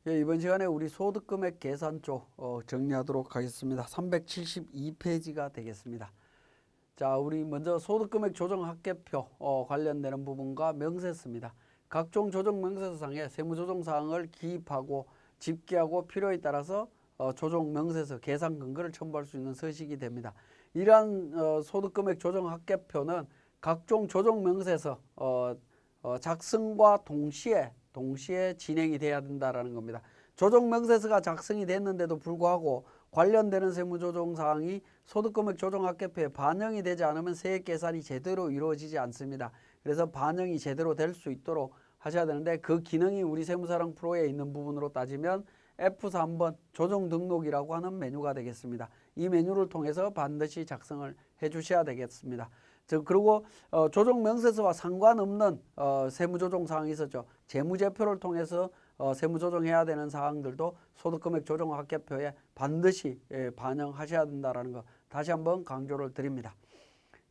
예, 이번 시간에 우리 소득금액 계산 쪽 정리하도록 하겠습니다. 372페이지가 되겠습니다. 자, 우리 먼저 소득금액 조정 합계표 관련되는 부분과 명세서입니다. 각종 조정 명세서상에 세무조정 사항을 기입하고 집계하고 필요에 따라서 조정 명세서 계산 근거를 첨부할 수 있는 서식이 됩니다. 이러한 소득금액 조정 합계표는 각종 조정 명세서 작성과 동시에 진행이 돼야 된다라는 겁니다. 조정 명세서가 작성이 됐는데도 불구하고 관련되는 세무조정 사항이 소득금액 조정 합계표에 반영이 되지 않으면 세액 계산이 제대로 이루어지지 않습니다. 그래서 반영이 제대로 될 수 있도록 하셔야 되는데 그 기능이 우리 세무사랑 프로에 있는 부분으로 따지면 F3번 조정 등록이라고 하는 메뉴가 되겠습니다. 이 메뉴를 통해서 반드시 작성을 해 주셔야 되겠습니다. 그리고 조정 명세서와 상관없는 세무조정 사항이 있었죠. 재무제표를 통해서 세무조정해야 되는 사항들도 소득금액 조정 합계표에 반드시 반영하셔야 된다는 거 다시 한번 강조를 드립니다.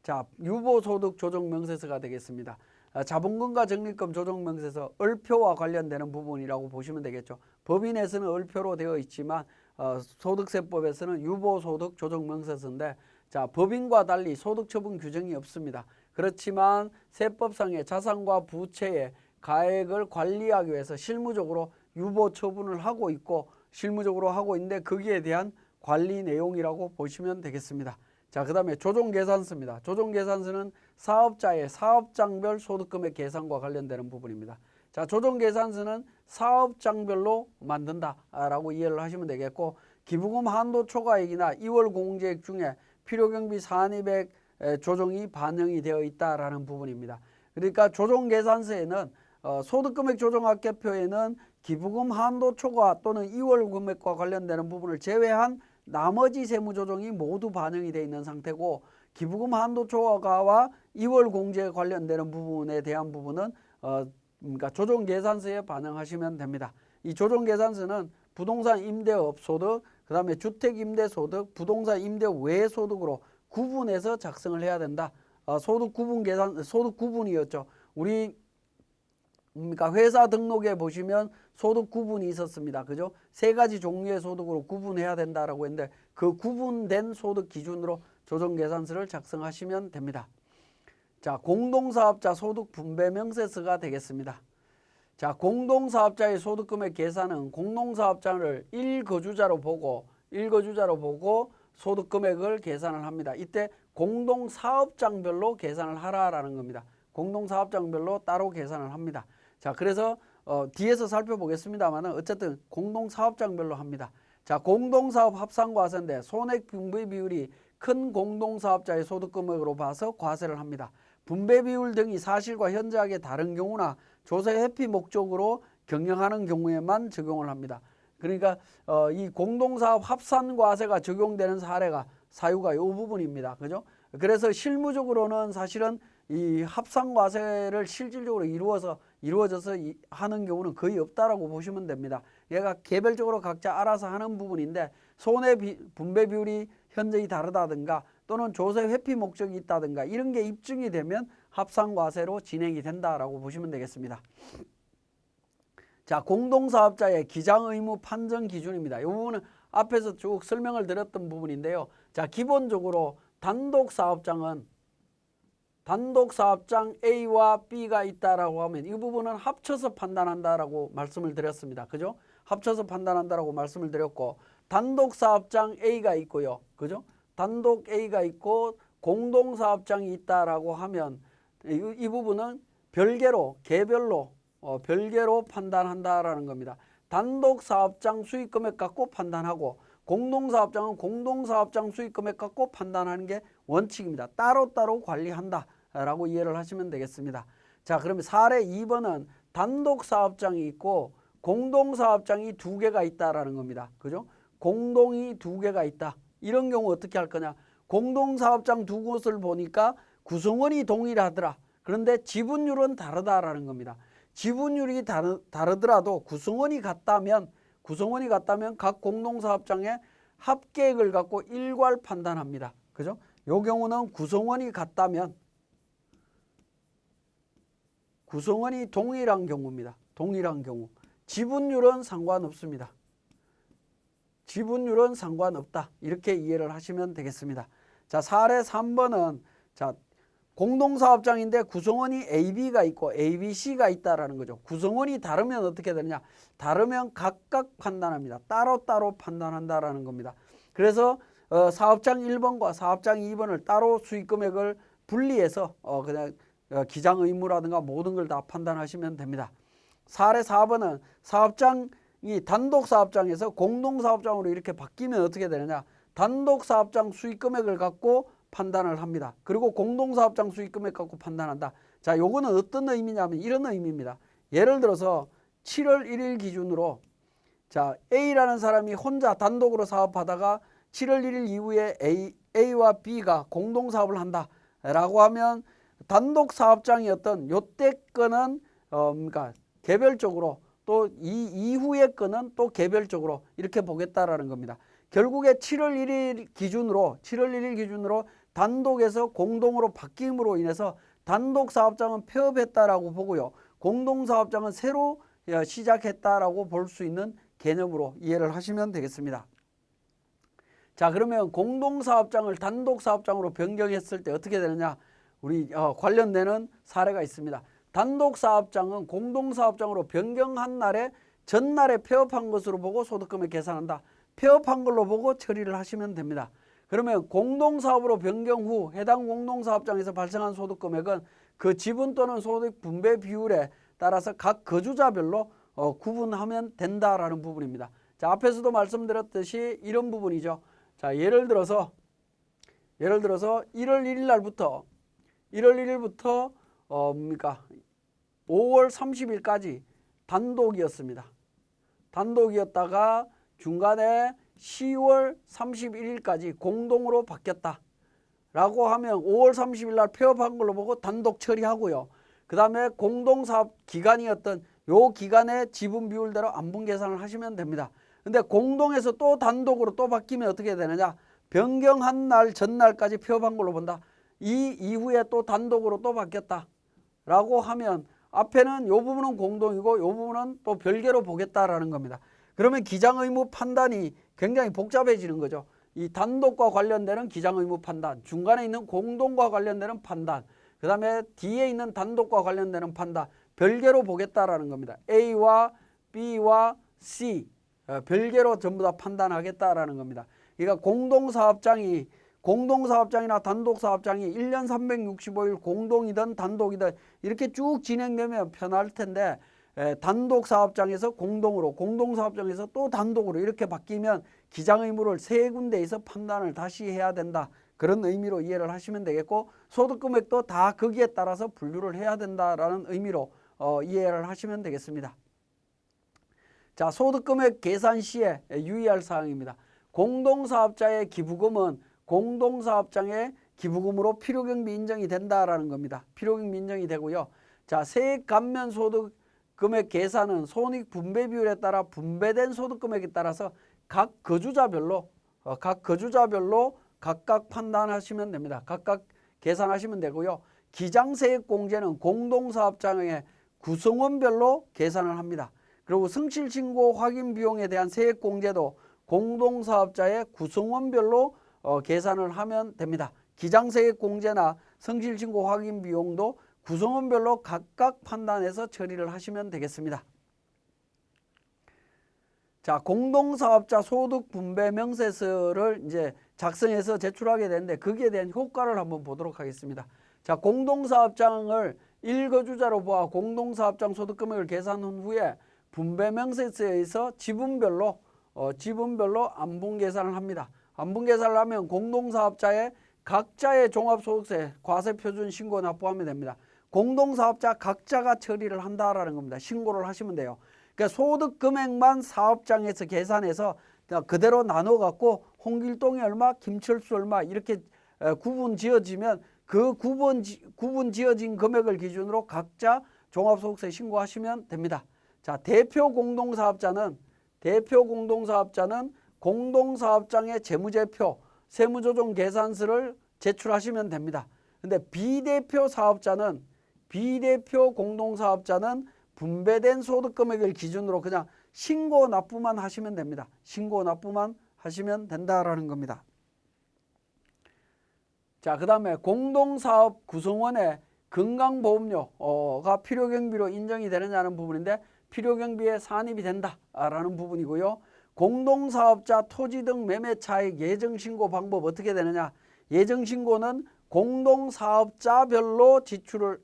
자, 유보소득 조정 명세서가 되겠습니다. 자본금과 적립금 조정 명세서 을표와 관련되는 부분이라고 보시면 되겠죠. 법인에서는 을표로 되어 있지만 소득세법에서는 유보소득 조정 명세서인데 자, 법인과 달리 소득처분 규정이 없습니다. 그렇지만 세법상의 자산과 부채의 가액을 관리하기 위해서 실무적으로 유보 처분을 하고 있고 실무적으로 하고 있는데 거기에 대한 관리 내용이라고 보시면 되겠습니다. 자, 그 다음에 조정계산서입니다. 조정계산서는 사업자의 사업장별 소득금액 계산과 관련되는 부분입니다. 자, 조정계산서는 사업장별로 만든다라고 이해를 하시면 되겠고 기부금 한도 초과액이나 2월 공제액 중에 필요경비 산입액 조정이 반영이 되어 있다라는 부분입니다. 그러니까 조정계산서에는 소득금액 조정합계표에는 기부금 한도 초과 또는 2월 금액과 관련되는 부분을 제외한 나머지 세무조정이 모두 반영이 되어 있는 상태고 기부금 한도 초과와 2월 공제에 관련되는 부분에 대한 부분은 그러니까 조정계산서에 반영하시면 됩니다. 이 조정계산서는 부동산 임대업 소득, 그 다음에 주택임대소득, 부동산 임대 외 소득으로 구분해서 작성을 해야 된다. 소득 구분 계산, 소득 구분이었죠. 우리 그러니까 회사 등록에 보시면 소득 구분이 있었습니다. 그죠? 세 가지 종류의 소득으로 구분해야 된다라고 했는데 그 구분된 소득 기준으로 조정계산서를 작성하시면 됩니다. 자, 공동사업자 소득 분배 명세서가 되겠습니다. 자, 공동사업자의 소득금액 계산은 공동사업자를 1거주자로 보고 소득금액을 계산을 합니다. 이때 공동사업장별로 계산을 하라라는 겁니다. 공동사업장별로 따로 계산을 합니다. 자, 그래서 뒤에서 살펴보겠습니다만 어쨌든 공동사업장별로 합니다. 자, 공동사업 합산과세인데 손익 분배 비율이 큰 공동사업자의 소득금액으로 봐서 과세를 합니다. 분배 비율 등이 사실과 현저하게 다른 경우나 조세 회피 목적으로 경영하는 경우에만 적용을 합니다. 그러니까 이 공동사업 합산과세가 적용되는 사유가 이 부분입니다. 그죠? 그래서 실무적으로는 사실은 이 합산과세를 실질적으로 이루어져서 하는 경우는 거의 없다라고 보시면 됩니다. 얘가 개별적으로 각자 알아서 하는 부분인데 손해 분배 비율이 현저히 다르다든가 또는 조세 회피 목적이 있다든가 이런 게 입증이 되면 합산과세로 진행이 된다라고 보시면 되겠습니다. 자, 공동사업자의 기장의무 판정 기준입니다. 이 부분은 앞에서 쭉 설명을 드렸던 부분인데요. 자, 기본적으로 단독사업장 A와 B가 있다라고 하면 이 부분은 합쳐서 판단한다라고 말씀을 드렸습니다. 그죠? 합쳐서 판단한다라고 말씀을 드렸고 단독사업장 A가 있고요. 그죠? 단독 A가 있고 공동사업장이 있다라고 하면 이 부분은 개별로 판단한다라는 겁니다. 단독사업장 수익금액 갖고 판단하고 공동사업장은 공동사업장 수익금액 갖고 판단하는 게 원칙입니다. 따로따로 관리한다라고 이해를 하시면 되겠습니다. 자, 그러면 사례 2번은 단독사업장이 있고 공동사업장이 2개가 있다라는 겁니다. 그죠? 공동이 2개가 있다. 이런 경우 어떻게 할 거냐? 공동사업장 2곳을 보니까 구성원이 동일하더라. 그런데 지분율은 다르다라는 겁니다. 지분율이 다르더라도 구성원이 같다면 각 공동사업장의 합계액을 갖고 일괄 판단합니다. 그죠? 요 경우는 구성원이 같다면 구성원이 동일한 경우입니다. 동일한 경우. 지분율은 상관없습니다. 지분율은 상관없다. 이렇게 이해를 하시면 되겠습니다. 자, 사례 3번은 자, 공동사업장인데 구성원이 AB가 있고 ABC가 있다라는 거죠. 구성원이 다르면 어떻게 되느냐? 다르면 각각 판단합니다. 따로따로 판단한다라는 겁니다. 그래서 사업장 1번과 사업장 2번을 따로 수익금액을 분리해서 그냥 기장 의무라든가 모든 걸 다 판단하시면 됩니다. 사례 4번은 사업장이 단독 사업장에서 공동 사업장으로 이렇게 바뀌면 어떻게 되느냐? 단독 사업장 수익금액을 갖고 판단을 합니다. 그리고 공동 사업장 수익금액 갖고 판단한다. 자, 요거는 어떤 의미냐면 이런 의미입니다. 예를 들어서 7월 1일 기준으로 자, A라는 사람이 혼자 단독으로 사업하다가 7월 1일 이후에 A와 B가 공동 사업을 한다라고 하면 단독 사업장이었던 요때 거는 그러니까 개별적으로 또 이 이후의 거는 또 개별적으로 이렇게 보겠다라는 겁니다. 결국에 7월 1일 기준으로 단독에서 공동으로 바뀜으로 인해서 단독 사업장은 폐업했다라고 보고요. 공동 사업장은 새로 시작했다라고 볼 수 있는 개념으로 이해를 하시면 되겠습니다. 자, 그러면 공동 사업장을 단독 사업장으로 변경했을 때 어떻게 되느냐? 우리 관련되는 사례가 있습니다. 단독 사업장은 공동 사업장으로 변경한 날에 전날에 폐업한 것으로 보고 소득금액 계산한다. 폐업한 걸로 보고 처리를 하시면 됩니다. 그러면 공동사업으로 변경 후 해당 공동사업장에서 발생한 소득금액은 그 지분 또는 소득 분배 비율에 따라서 각 거주자별로 구분하면 된다라는 부분입니다. 자, 앞에서도 말씀드렸듯이 이런 부분이죠. 자, 예를 들어서 1월 1일부터 그러니까 5월 30일까지 단독이었습니다. 단독이었다가 중간에 10월 31일까지 공동으로 바뀌었다 라고 하면 5월 30일 날 폐업한 걸로 보고 단독 처리하고요. 그 다음에 공동사업 기간이었던 요 기간의 지분 비율대로 안분 계산을 하시면 됩니다. 근데 공동에서 또 단독으로 또 바뀌면 어떻게 되느냐? 변경한 날 전날까지 폐업한 걸로 본다. 이 이후에 또 단독으로 또 바뀌었다 라고 하면 앞에는 요 부분은 공동이고 요 부분은 또 별개로 보겠다라는 겁니다. 그러면 기장의무 판단이 굉장히 복잡해지는 거죠. 이 단독과 관련되는 기장의무 판단, 중간에 있는 공동과 관련되는 판단, 그 다음에 뒤에 있는 단독과 관련되는 판단, 별개로 보겠다라는 겁니다. A와 B와 C 별개로 전부 다 판단하겠다라는 겁니다. 그러니까 공동사업장이나 단독사업장이 1년 365일 공동이든 단독이든 이렇게 쭉 진행되면 편할 텐데 단독사업장에서 공동으로, 공동사업장에서 또 단독으로 이렇게 바뀌면 기장의무를 세 군데에서 판단을 다시 해야 된다. 그런 의미로 이해를 하시면 되겠고 소득금액도 다 거기에 따라서 분류를 해야 된다라는 의미로 이해를 하시면 되겠습니다. 자, 소득금액 계산 시에 유의할 사항입니다. 공동사업자의 기부금은 공동사업장의 기부금으로 필요경비 인정이 된다라는 겁니다. 필요경비 인정이 되고요. 자, 세액 감면 소득금액 계산은 손익 분배 비율에 따라 분배된 소득금액에 따라서 각 거주자별로 각각 판단하시면 됩니다. 각각 계산하시면 되고요. 기장세액 공제는 공동사업장의 구성원별로 계산을 합니다. 그리고 성실신고 확인 비용에 대한 세액 공제도 공동사업자의 구성원별로 계산을 하면 됩니다. 기장세액 공제나 성실신고 확인 비용도 구성원별로 각각 판단해서 처리를 하시면 되겠습니다. 자, 공동사업자 소득 분배 명세서를 이제 작성해서 제출하게 되는데 거기에 대한 효과를 한번 보도록 하겠습니다. 자, 공동사업장을 1거주자로 보아 공동사업장 소득금액을 계산한 후에 분배 명세서에서 지분별로 안분 계산을 합니다. 안분 계산을 하면 공동사업자의 각자의 종합소득세 과세표준 신고 납부하면 됩니다. 공동사업자 각자가 처리를 한다라는 겁니다. 신고를 하시면 돼요. 그러니까 소득금액만 사업장에서 계산해서 그대로 나눠 갖고 홍길동이 얼마, 김철수 얼마 이렇게 구분 지어지면 그 구분 지어진 금액을 기준으로 각자 종합소득세 신고하시면 됩니다. 자, 대표 공동사업자는 공동사업장의 재무제표, 세무조정 계산서를 제출하시면 됩니다. 근데 비대표 공동사업자는 분배된 소득금액을 기준으로 그냥 신고 납부만 하시면 됩니다. 신고 납부만 하시면 된다라는 겁니다. 자, 그 다음에 공동사업 구성원의 건강보험료가 필요경비로 인정이 되느냐는 부분인데 필요경비에 산입이 된다라는 부분이고요. 공동사업자 토지 등 매매 차익 예정신고 방법 어떻게 되느냐. 예정신고는 공동사업자별로 제출을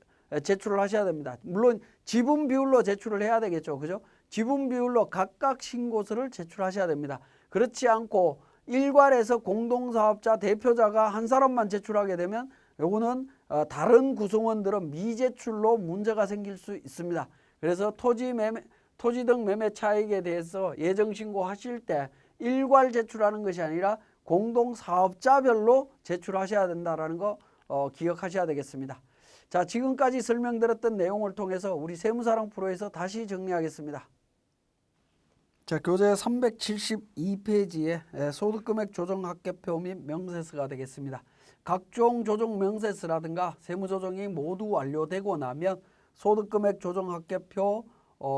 하셔야 됩니다. 물론 지분 비율로 제출을 해야 되겠죠. 그죠? 지분 비율로 각각 신고서를 제출하셔야 됩니다. 그렇지 않고 일괄해서 공동사업자 대표자가 한 사람만 제출하게 되면 요거는 다른 구성원들은 미제출로 문제가 생길 수 있습니다. 그래서 토지 등 매매 차익에 대해서 예정신고 하실 때 일괄 제출하는 것이 아니라 공동사업자별로 제출하셔야 된다는 거 기억하셔야 되겠습니다. 자, 지금까지 설명드렸던 내용을 통해서 우리 세무사랑 프로에서 다시 정리하겠습니다. 자, 교재 372페이지에 소득금액 조정 합계표 및 명세서가 되겠습니다. 각종 조정 명세서라든가 세무조정이 모두 완료되고 나면 소득금액 조정 합계표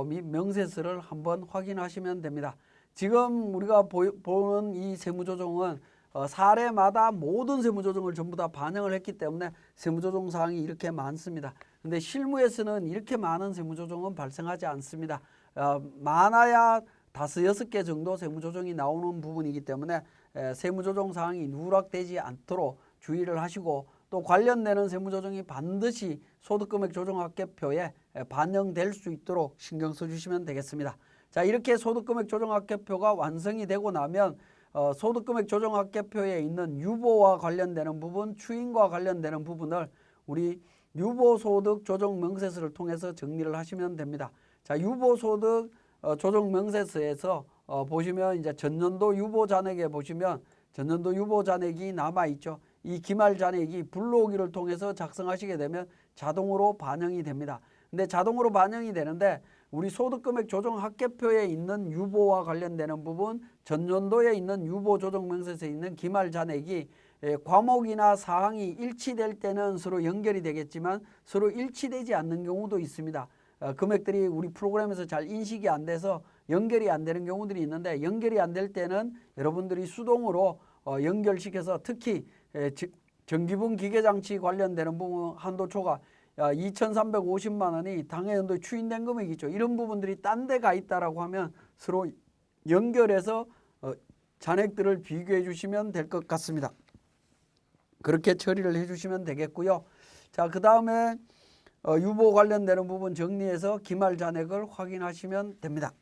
및 명세서를 한번 확인하시면 됩니다. 지금 우리가 보는 이 세무조정은 사례마다 모든 세무조정을 전부 다 반영을 했기 때문에 세무조정 사항이 이렇게 많습니다. 근데 실무에서는 이렇게 많은 세무조정은 발생하지 않습니다. 많아야 5, 6개 정도 세무조정이 나오는 부분이기 때문에 세무조정 사항이 누락되지 않도록 주의를 하시고 또 관련되는 세무조정이 반드시 소득금액 조정합계표에 반영될 수 있도록 신경 써주시면 되겠습니다. 자, 이렇게 소득금액 조정합계표가 완성이 되고 나면 소득금액 조정합계표에 있는 유보와 관련되는 부분, 추인과 관련되는 부분을 우리 유보소득 조정명세서를 통해서 정리를 하시면 됩니다. 자, 유보소득 조정명세서에서 보시면 이제 전년도 유보잔액에 보시면 전년도 유보잔액이 남아있죠. 이 기말잔액이 불러오기를 통해서 작성하시게 되면 자동으로 반영이 됩니다. 근데 자동으로 반영이 되는데 우리 소득금액 조정합계표에 있는 유보와 관련되는 부분, 전년도에 있는 유보조정명세서에 있는 기말잔액이 과목이나 사항이 일치될 때는 서로 연결이 되겠지만 서로 일치되지 않는 경우도 있습니다. 금액들이 우리 프로그램에서 잘 인식이 안 돼서 연결이 안 되는 경우들이 있는데 연결이 안 될 때는 여러분들이 수동으로 연결시켜서 특히 전기분 기계장치 관련되는 부분 한도초가 2,350만 원이 당해연도에 추인된 금액이죠. 이런 부분들이 딴 데 가 있다라고 하면 서로 연결해서 잔액들을 비교해 주시면 될 것 같습니다. 그렇게 처리를 해 주시면 되겠고요. 자, 그 다음에 유보 관련되는 부분 정리해서 기말 잔액을 확인하시면 됩니다.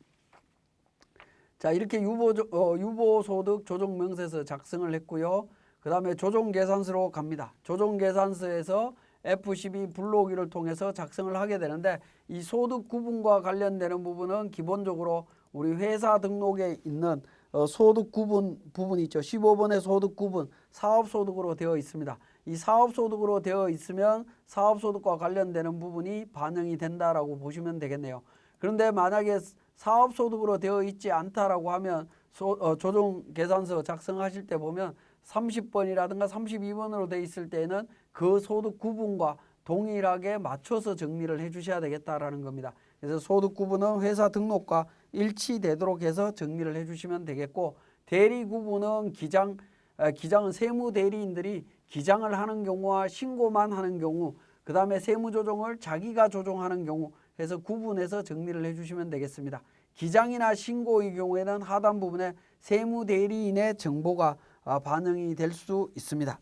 자, 이렇게 유보소득 조정명세서 작성을 했고요. 그 다음에 조정계산서로 갑니다. 조정계산서에서 F12 불러오기를 통해서 작성을 하게 되는데 이 소득 구분과 관련되는 부분은 기본적으로 우리 회사 등록에 있는 소득 구분 부분이 있죠. 15번의 소득 구분 사업소득으로 되어 있습니다. 이 사업소득으로 되어 있으면 사업소득과 관련되는 부분이 반영이 된다라고 보시면 되겠네요. 그런데 만약에 사업소득으로 되어 있지 않다라고 하면 조정계산서 작성하실 때 보면 30번이라든가 32번으로 되어 있을 때는 그 소득 구분과 동일하게 맞춰서 정리를 해 주셔야 되겠다라는 겁니다. 그래서 소득 구분은 회사 등록과 일치되도록 해서 정리를 해 주시면 되겠고 대리 구분은 기장은 세무대리인들이 기장을 하는 경우와 신고만 하는 경우 그 다음에 세무조정을 자기가 조정하는 경우 해서 구분해서 정리를 해 주시면 되겠습니다. 기장이나 신고의 경우에는 하단 부분에 세무대리인의 정보가 반영이 될 수 있습니다.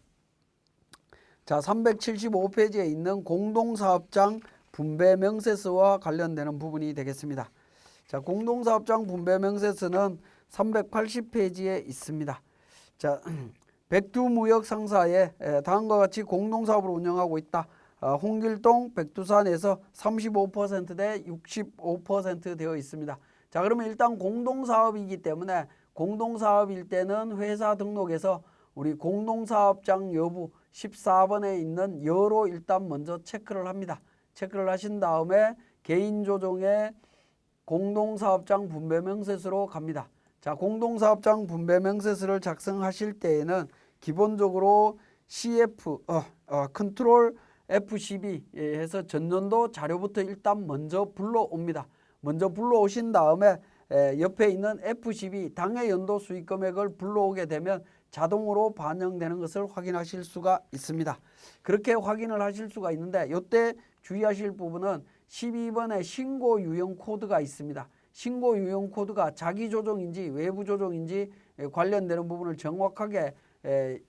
자, 375페이지에 있는 공동사업장 분배명세서와 관련되는 부분이 되겠습니다. 자, 공동사업장 분배명세서는 380페이지에 있습니다. 자, 백두무역 상사에 다음과 같이 공동사업을 운영하고 있다. 홍길동, 백두산에서 35% 대 65% 되어 있습니다. 자, 그러면 일단 공동사업이기 때문에 공동사업일 때는 회사 등록에서 우리 공동사업장 여부 14번에 있는 여로 일단 먼저 체크를 합니다. 체크를 하신 다음에 개인조정의 공동사업장 분배명세서로 갑니다. 자, 공동사업장 분배명세서를 작성하실 때에는 기본적으로 CF, 컨트롤 F12 해서 전년도 자료부터 일단 먼저 불러옵니다. 먼저 불러오신 다음에 옆에 있는 F12 당해 연도 수익 금액을 불러오게 되면 자동으로 반영되는 것을 확인하실 수가 있습니다. 그렇게 확인을 하실 수가 있는데 이때 주의하실 부분은 12번에 신고 유형 코드가 있습니다. 신고 유형 코드가 자기 조정인지 외부 조정인지 관련되는 부분을 정확하게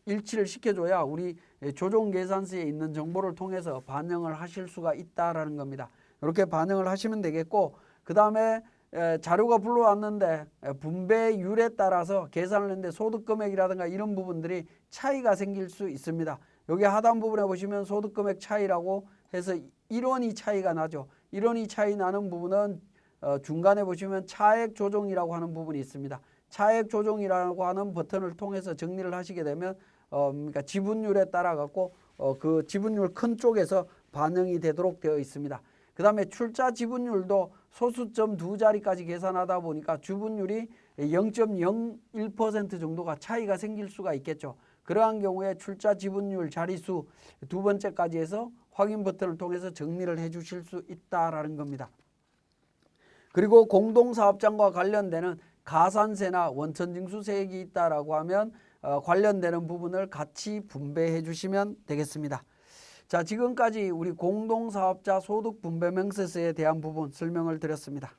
일치를 시켜줘야 우리 조정 계산서에 있는 정보를 통해서 반영을 하실 수가 있다라는 겁니다. 이렇게 반영을 하시면 되겠고, 그 다음에 자료가 불러왔는데 분배율에 따라서 계산을 했는데 소득금액이라든가 이런 부분들이 차이가 생길 수 있습니다. 여기 하단 부분에 보시면 소득금액 차이라고 해서 1원이 차이가 나죠. 1원이 차이 나는 부분은 중간에 보시면 차액 조정이라고 하는 부분이 있습니다. 차액 조정이라고 하는 버튼을 통해서 정리를 하시게 되면 그러니까 지분율에 따라 갖고 그 지분율 큰 쪽에서 반영이 되도록 되어 있습니다. 그 다음에 출자 지분율도 소수점 두 자리까지 계산하다 보니까 지분율이 0.01% 정도가 차이가 생길 수가 있겠죠. 그러한 경우에 출자 지분율 자리수 두 번째까지 해서 확인 버튼을 통해서 정리를 해 주실 수 있다라는 겁니다. 그리고 공동사업장과 관련되는 가산세나 원천징수세액이 있다라고 하면 관련되는 부분을 같이 분배해 주시면 되겠습니다. 자, 지금까지 우리 공동사업자 소득분배명세서에 대한 부분 설명을 드렸습니다.